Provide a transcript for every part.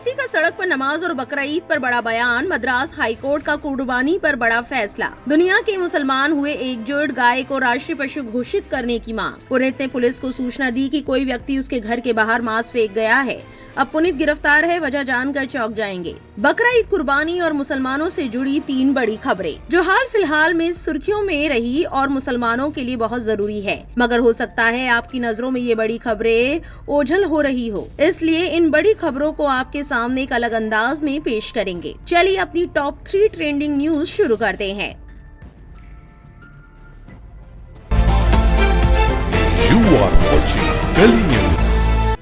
ओवैसी का सड़क पर नमाज और बकरा ईद पर बड़ा बयान, मद्रास हाईकोर्ट का कुर्बानी पर बड़ा फैसला। दुनिया के मुसलमान हुए एकजुट, गाय को राष्ट्रीय पशु घोषित करने की मांग। पुनीत ने पुलिस को सूचना दी कि कोई व्यक्ति उसके घर के बाहर मांस फेंक गया है। अब पुनीत गिरफ्तार है, वजह जानकर चौंक जाएंगे। बकरा ईद कुर्बानी और मुसलमानों से जुड़ी 3 बड़ी खबरें जो हाल फिलहाल में सुर्खियों में रही और मुसलमानों के लिए बहुत जरूरी है, मगर हो सकता है आपकी नजरों में ये बड़ी खबरें ओझल हो रही हो, इसलिए इन बड़ी खबरों को आपके सामने एक अलग अंदाज में पेश करेंगे। चलिए अपनी टॉप 3 ट्रेंडिंग न्यूज शुरू करते हैं। You are watching Kali News.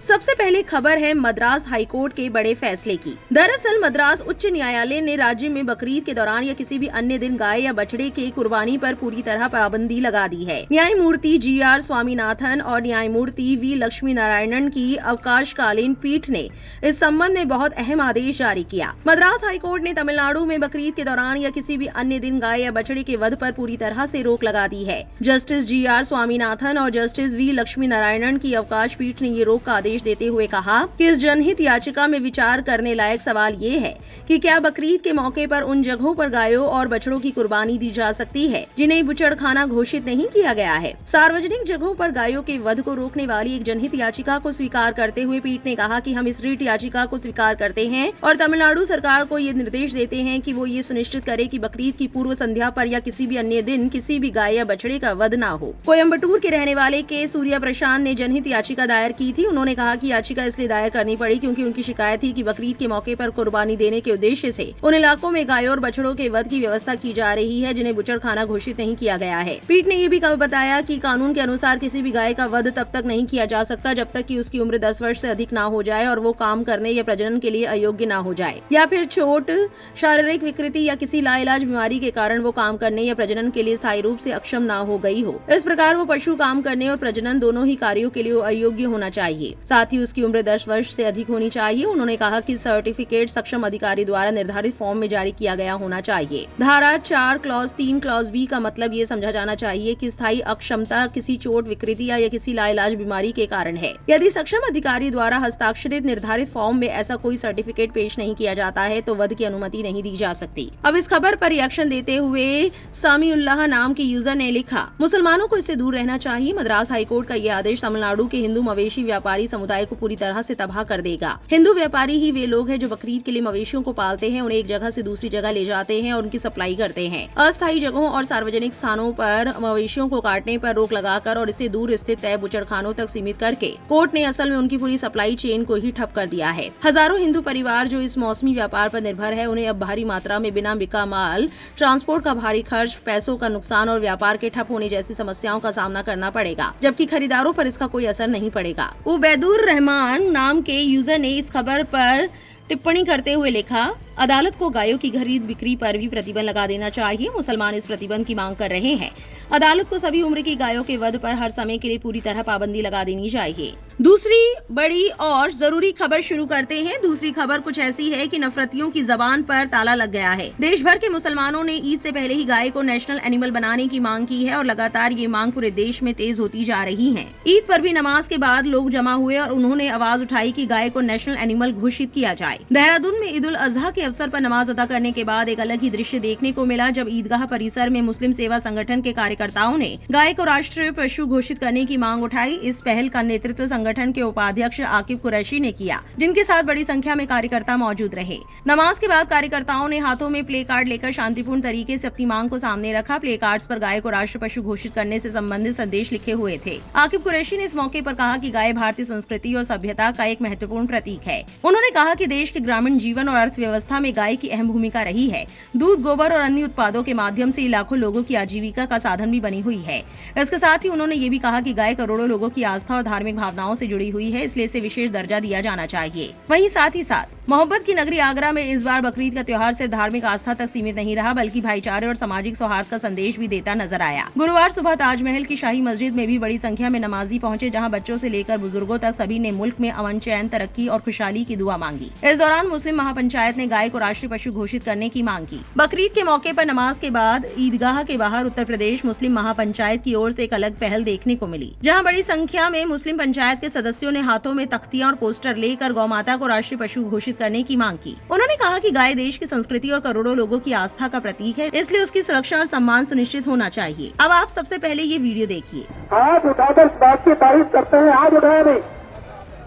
सबसे पहले खबर है मद्रास हाईकोर्ट के बड़े फैसले की। दरअसल मद्रास उच्च न्यायालय ने राज्य में बकरीद के दौरान या किसी भी अन्य दिन गाय या बछड़े के कुर्बानी पर पूरी तरह पाबंदी लगा दी है। न्यायमूर्ति GR स्वामीनाथन और न्यायमूर्ति V लक्ष्मी नारायणन की अवकाशकालीन पीठ ने इस संबंध में बहुत अहम आदेश जारी किया। मद्रास हाईकोर्ट ने तमिलनाडु में बकरीद के दौरान या किसी भी अन्य दिन गाय या बछड़े के वध पर पूरी तरह से रोक लगा दी है। जस्टिस GR स्वामीनाथन और जस्टिस V लक्ष्मी नारायणन की अवकाश पीठ ने ये रोक का आदेश देते हुए कहा कि इस जनहित याचिका में विचार करने लायक सवाल ये है कि क्या बकरीद के मौके पर उन जगहों पर गायों और बछड़ों की कुर्बानी दी जा सकती है जिन्हें बुचड़खाना घोषित नहीं किया गया है। सार्वजनिक जगहों पर गायों के वध को रोकने वाली एक जनहित याचिका को स्वीकार करते हुए पीठ ने कहा कि हम इस रीट याचिका को स्वीकार करते हैं और तमिलनाडु सरकार को ये निर्देश देते हैं कि वो ये सुनिश्चित करे कि बकरीद की पूर्व संध्या पर या किसी भी अन्य दिन किसी भी गाय या बछड़े का वध न हो। कोयम्बटूर के रहने वाले के सूर्या प्रशांत ने जनहित याचिका दायर की थी। उन्होंने कहा कि याचिका इसलिए दायर करनी पड़ी क्योंकि उनकी शिकायत थी कि बकरीद के मौके पर कुर्बानी देने के उद्देश्य से उन इलाकों में गायों और बछड़ों के वध की व्यवस्था की जा रही है जिन्हें बुचड़खाना घोषित नहीं किया गया है। पीठ ने ये भी बताया कि कानून के अनुसार किसी भी गाय का वध तब तक नहीं किया जा सकता जब तक कि उसकी उम्र 10 वर्ष से अधिक ना हो जाए और वो काम करने या प्रजनन के लिए अयोग्य ना हो जाए, या फिर चोट, शारीरिक विकृति या किसी लाइलाज बीमारी के कारण वो काम करने या प्रजनन के लिए स्थायी रूप से अक्षम ना हो गई हो। इस प्रकार वो पशु काम करने और प्रजनन दोनों ही कार्यों के लिए अयोग्य होना चाहिए। साथ ही उसकी उम्र 10 वर्ष से अधिक होनी चाहिए। उन्होंने कहा कि सर्टिफिकेट सक्षम अधिकारी द्वारा निर्धारित फॉर्म में जारी किया गया होना चाहिए। धारा 4 क्लॉज 3 क्लॉज B का मतलब ये समझा जाना चाहिए कि स्थायी अक्षमता किसी चोट, विकृति या किसी लाइलाज बीमारी के कारण है। यदि सक्षम अधिकारी द्वारा हस्ताक्षरित निर्धारित फॉर्म में ऐसा कोई सर्टिफिकेट पेश नहीं किया जाता है तो वध की अनुमति नहीं दी जा सकती। अब इस खबर पर रिएक्शन देते हुए सामीउल्लाह नाम के यूजर ने लिखा, मुसलमानों को इससे दूर रहना चाहिए। मद्रास हाईकोर्ट का ये आदेश तमिलनाडु के हिंदू मवेशी व्यापारी समुदाय को पूरी तरह से तबाह कर देगा। हिंदू व्यापारी ही वे लोग हैं जो बकरीद के लिए मवेशियों को पालते हैं, उन्हें एक जगह से दूसरी जगह ले जाते हैं और उनकी सप्लाई करते हैं। अस्थायी जगहों और सार्वजनिक स्थानों पर मवेशियों को काटने पर रोक लगाकर और इससे दूर स्थित तय बुचड़खानों तक सीमित करके कोर्ट ने असल में उनकी पूरी सप्लाई चेन को ही ठप कर दिया है। हजारों हिंदू परिवार जो इस मौसमी व्यापार पर निर्भर है, उन्हें अब भारी मात्रा में बिना बिका माल, ट्रांसपोर्ट का भारी खर्च, पैसों का नुकसान और व्यापार के ठप होने जैसी समस्याओं का सामना करना पड़ेगा, जबकि खरीदारों पर इसका कोई असर नहीं पड़ेगा। उबैदुर रहमान नाम के यूजर ने इस खबर पर टिप्पणी करते हुए लिखा, अदालत को गायों की खरीद बिक्री पर भी प्रतिबंध लगा देना चाहिए। मुसलमान इस प्रतिबंध की मांग कर रहे हैं। अदालत को सभी उम्र की गायों के वध पर हर समय के लिए पूरी तरह पाबंदी लगा देनी चाहिए। दूसरी बड़ी और जरूरी खबर शुरू करते हैं। दूसरी खबर कुछ ऐसी है कि नफरतियों की जबान पर ताला लग गया है। देश भर के मुसलमानों ने ईद से पहले ही गाय को नेशनल एनिमल बनाने की मांग की है और लगातार ये मांग पूरे देश में तेज होती जा रही है। ईद पर भी नमाज के बाद लोग जमा हुए और उन्होंने आवाज उठाई कि गाय को नेशनल एनिमल घोषित किया जाए। देहरादून में ईद उल अजहा के अवसर पर नमाज अदा करने के बाद एक अलग ही दृश्य देखने को मिला जब ईदगाह परिसर में मुस्लिम सेवा संगठन के कार्यकर्ताओं ने गाय को राष्ट्रीय पशु घोषित करने की मांग उठाई। इस पहल का नेतृत्व संगठन के उपाध्यक्ष आकिब कुरैशी ने किया, जिनके साथ बड़ी संख्या में कार्यकर्ता मौजूद रहे। नमाज के बाद कार्यकर्ताओं ने हाथों में प्ले कार्ड लेकर शांतिपूर्ण तरीके से अपनी मांग को सामने रखा। प्ले कार्ड्स पर गाय को राष्ट्रीय पशु घोषित करने से संबंधित संदेश लिखे हुए थे। आकिब कुरैशी ने इस मौके पर कहा कि गाय भारतीय संस्कृति और सभ्यता का एक महत्वपूर्ण प्रतीक है। उन्होंने कहा कि देश के ग्रामीण जीवन और अर्थव्यवस्था में गाय की अहम भूमिका रही है। दूध, गोबर और अन्य उत्पादों के माध्यम से लाखों लोगों की आजीविका का साधन भी बनी हुई है। इसके साथ ही उन्होंने ये भी कहा कि गाय करोड़ों लोगों की आस्था और धार्मिक भावनाओं से जुड़ी हुई है, इसलिए इसे विशेष दर्जा दिया जाना चाहिए। वहीं साथ ही साथ मोहब्बत की नगरी आगरा में इस बार बकरीद का त्योहार सिर्फ धार्मिक आस्था तक सीमित नहीं रहा, बल्कि भाईचारे और सामाजिक सौहार्द का संदेश भी देता नजर आया। गुरुवार सुबह ताजमहल की शाही मस्जिद में भी बड़ी संख्या में नमाजी पहुंचे, जहां बच्चों से लेकर बुजुर्गों तक सभी ने मुल्क में अमन, चैन, तरक्की और खुशहाली की दुआ मांगी। इस दौरान मुस्लिम महापंचायत ने गाय को राष्ट्रीय पशु घोषित करने की मांग की। बकरीद के मौके पर नमाज के बाद ईदगाह के बाहर उत्तर प्रदेश मुस्लिम महापंचायत की ओर से एक अलग पहल देखने को मिली, जहां बड़ी संख्या में मुस्लिम पंचायत के सदस्यों ने हाथों में तख्तियां और पोस्टर लेकर गौ माता को राष्ट्रीय पशु घोषित करने की मांग की। उन्होंने कहा कि गाय देश की संस्कृति और करोड़ों लोगों की आस्था का प्रतीक है, इसलिए उसकी सुरक्षा और सम्मान सुनिश्चित होना चाहिए। अब आप सबसे पहले ये वीडियो देखिए। हाथ उठाकर इस बात की तारीफ करते हैं, हाथ उठाया नहीं,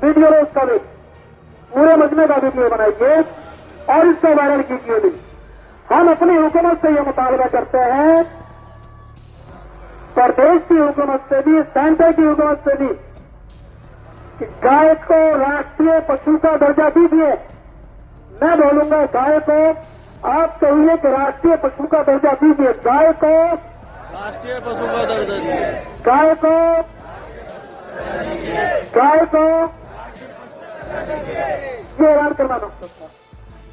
वीडियो रोज का भी पूरे मजमे का वीडियो बनाइए और इसको वायरल कीजिए भी। हम अपनी हुकूमत से ये मुतालबा करते हैं, प्रदेश की हुकूमत से भी, सेंटर की हुकूमत से भी, कि गाय को राष्ट्रीय पशु का दर्जा दीजिए। मैं बोलूंगा गाय को आप कहिए कि राष्ट्रीय पशु का दर्जा दीजिए, गाय को राष्ट्रीय पशु का दर्जा दीजिए, गाय को ये ऐलान करना मकसद था।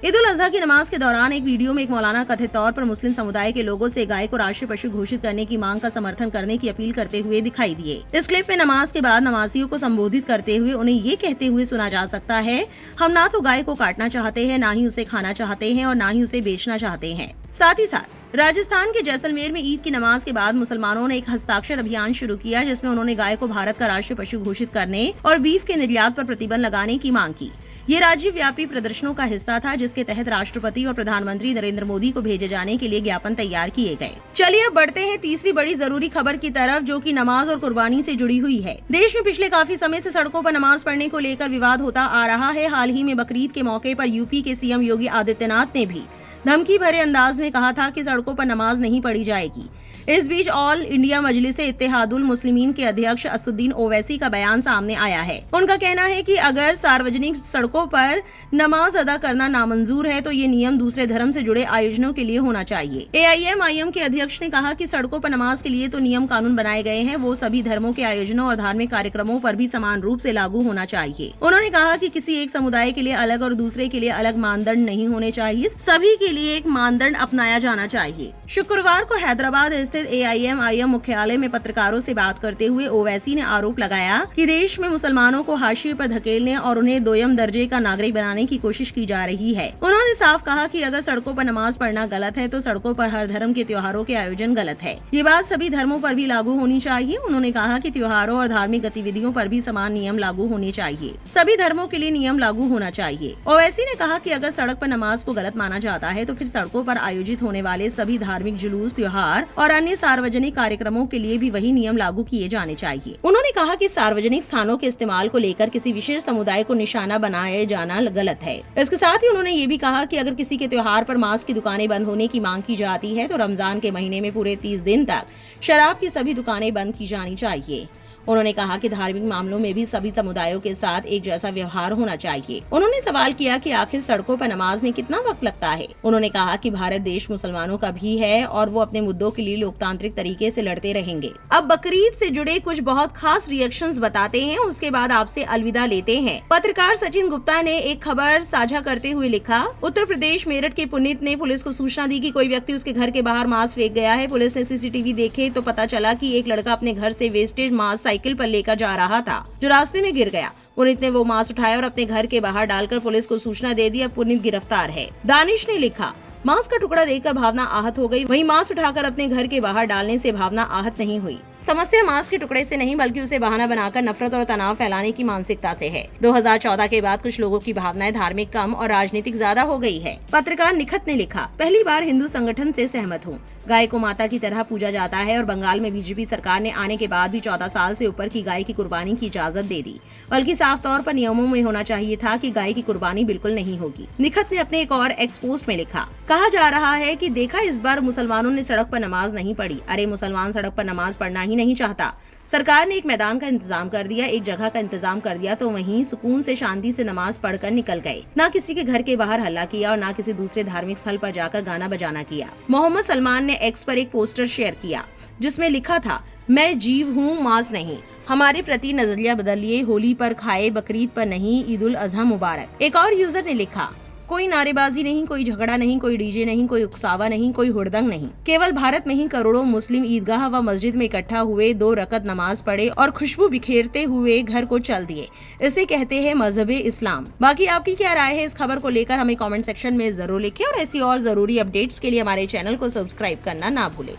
ईद उल अजहा की नमाज के दौरान एक वीडियो में एक मौलाना कथित तौर पर मुस्लिम समुदाय के लोगों से गाय को राष्ट्रीय पशु घोषित करने की मांग का समर्थन करने की अपील करते हुए दिखाई दिए। इस क्लिप में नमाज के बाद नमाजियों को संबोधित करते हुए उन्हें ये कहते हुए सुना जा सकता है, हम ना तो गाय को काटना चाहते हैं, ना ही उसे खाना चाहते हैं और ना ही उसे बेचना चाहते हैं। साथ ही साथ राजस्थान के जैसलमेर में ईद की नमाज के बाद मुसलमानों ने एक हस्ताक्षर अभियान शुरू किया, जिसमें उन्होंने गाय को भारत का राष्ट्रीय पशु घोषित करने और बीफ के निर्यात पर प्रतिबंध लगाने की मांग की। ये राज्यव्यापी प्रदर्शनों का हिस्सा था, जिसके तहत राष्ट्रपति और प्रधानमंत्री नरेंद्र मोदी को भेजे जाने के लिए ज्ञापन तैयार किए गए। चलिए अब बढ़ते हैं तीसरी बड़ी जरूरी खबर की तरफ, जो कि नमाज और कुर्बानी से जुड़ी हुई है। देश में पिछले काफी समय से सड़कों पर नमाज पढ़ने को लेकर विवाद होता आ रहा है। हाल ही में बकरीद के मौके पर यूपी के सीएम योगी आदित्यनाथ ने भी धमकी भरे अंदाज में कहा था कि सड़कों पर नमाज नहीं पढ़ी जाएगी। इस बीच ऑल इंडिया मजलिसे इत्तेहादुल मुस्लिमीन के अध्यक्ष असुद्दीन ओवैसी का बयान सामने आया है। उनका कहना है कि अगर सार्वजनिक सड़कों पर नमाज अदा करना नामंजूर है तो ये नियम दूसरे धर्म से जुड़े आयोजनों के लिए होना चाहिए। AIM के अध्यक्ष ने कहा कि सड़कों पर नमाज के लिए तो नियम कानून बनाए गए हैं, वो सभी धर्मों के आयोजनों और धार्मिक कार्यक्रमों पर भी समान रूप से लागू होना चाहिए। उन्होंने कहा कि किसी एक समुदाय के लिए अलग और दूसरे के लिए अलग मानदंड नहीं होने चाहिए, सभी के लिए एक मानदंड अपनाया जाना चाहिए। शुक्रवार को हैदराबाद स्थित AIM मुख्यालय में पत्रकारों से बात करते हुए ओवैसी ने आरोप लगाया कि देश में मुसलमानों को हाशिए पर धकेलने और उन्हें दोयम दर्जे का नागरिक बनाने की कोशिश की जा रही है। उन्होंने साफ कहा कि अगर सड़कों पर नमाज पढ़ना गलत है तो सड़कों पर हर धर्म के त्योहारों के आयोजन गलत है। ये बात सभी धर्मों पर भी लागू होनी चाहिए। उन्होंने कहा कि त्योहारों और धार्मिक गतिविधियों पर भी समान नियम लागू होने चाहिए, सभी धर्मों के लिए नियम लागू होना चाहिए। ओवैसी ने कहा कि अगर सड़क पर नमाज को गलत माना जाता है तो फिर सड़कों पर आयोजित होने वाले सभी धार्मिक जुलूस, त्योहार और अन्य सार्वजनिक कार्यक्रमों के लिए भी वही नियम लागू किए जाने चाहिए। उन्होंने कहा कि सार्वजनिक स्थानों के इस्तेमाल को लेकर किसी विशेष समुदाय को निशाना बनाए जाना गलत है। इसके साथ ही उन्होंने ये भी कहा कि अगर किसी के त्योहार पर मांस की दुकानें बंद होने की मांग की जाती है तो रमजान के महीने में पूरे 30 दिन तक शराब की सभी दुकानें बंद की जानी चाहिए। उन्होंने कहा कि धार्मिक मामलों में भी सभी समुदायों के साथ एक जैसा व्यवहार होना चाहिए। उन्होंने सवाल किया कि आखिर सड़कों पर नमाज में कितना वक्त लगता है। उन्होंने कहा कि भारत देश मुसलमानों का भी है और वो अपने मुद्दों के लिए लोकतांत्रिक तरीके से लड़ते रहेंगे। अब बकरीद से जुड़े कुछ बहुत खास रिएक्शंस बताते हैं, उसके बाद आपसे अलविदा लेते हैं। पत्रकार सचिन गुप्ता ने एक खबर साझा करते हुए लिखा, उत्तर प्रदेश मेरठ के पुनीत ने पुलिस को सूचना दी कि कोई व्यक्ति उसके घर के बाहर मांस फेंक गया है। पुलिस ने CCTV देखे तो पता चला कि एक लड़का अपने घर से वेस्टेज मांस साइकिल पर लेकर जा रहा था, जो रास्ते में गिर गया। पुनीत ने वो मांस उठाया और अपने घर के बाहर डालकर पुलिस को सूचना दे दी। अब पुनीत गिरफ्तार है। दानिश ने लिखा, मांस का टुकड़ा देखकर भावना आहत हो गई, वहीं मांस उठाकर अपने घर के बाहर डालने से भावना आहत नहीं हुई। समस्या मांस के टुकड़े से नहीं बल्कि उसे बहाना बनाकर नफरत और तनाव फैलाने की मानसिकता से है। 2014 के बाद कुछ लोगों की भावनाएं धार्मिक कम और राजनीतिक ज्यादा हो गई है। पत्रकार निखत ने लिखा, पहली बार हिंदू संगठन से सहमत हूँ। गाय को माता की तरह पूजा जाता है और बंगाल में बीजेपी सरकार ने आने के बाद भी 14 साल से ऊपर की गाय की कुर्बानी की इजाजत दे दी, बल्कि साफ तौर पर नियमों में होना चाहिए था कि गाय की कुर्बानी बिल्कुल नहीं होगी। निखत ने अपने एक और एक्स पोस्ट में लिखा, कहा जा रहा है कि देखा इस बार मुसलमानों ने सड़क पर नमाज नहीं पढ़ी। अरे मुसलमान सड़क पर नमाज पढ़ना ही नहीं चाहता। सरकार ने एक मैदान का इंतजाम कर दिया, एक जगह का इंतजाम कर दिया तो वहीं सुकून से शांति से नमाज पढ़कर निकल गए। ना किसी के घर के बाहर हल्ला किया और ना किसी दूसरे धार्मिक स्थल पर जाकर गाना बजाना किया। मोहम्मद सलमान ने एक्स पर एक पोस्टर शेयर किया जिसमें लिखा था, मैं जीव हूँ मांस नहीं, हमारे प्रति नजरिया बदलिए, होली पर खाए बकरीद पर नहीं, ईद उल अजहा मुबारक। एक और यूजर ने लिखा, कोई नारेबाजी नहीं, कोई झगड़ा नहीं, कोई डीजे नहीं, कोई उकसावा नहीं, कोई हुड़दंग नहीं। केवल भारत में ही करोड़ों मुस्लिम ईदगाह व मस्जिद में इकट्ठा हुए, 2 रकत नमाज पढ़े और खुशबू बिखेरते हुए घर को चल दिए। इसे कहते हैं मजहब इस्लाम। बाकी आपकी क्या राय है इस खबर को लेकर हमें कमेंट सेक्शन में जरूर लिखें और ऐसी और जरूरी अपडेट्स के लिए हमारे चैनल को सब्सक्राइब करना ना भूलें।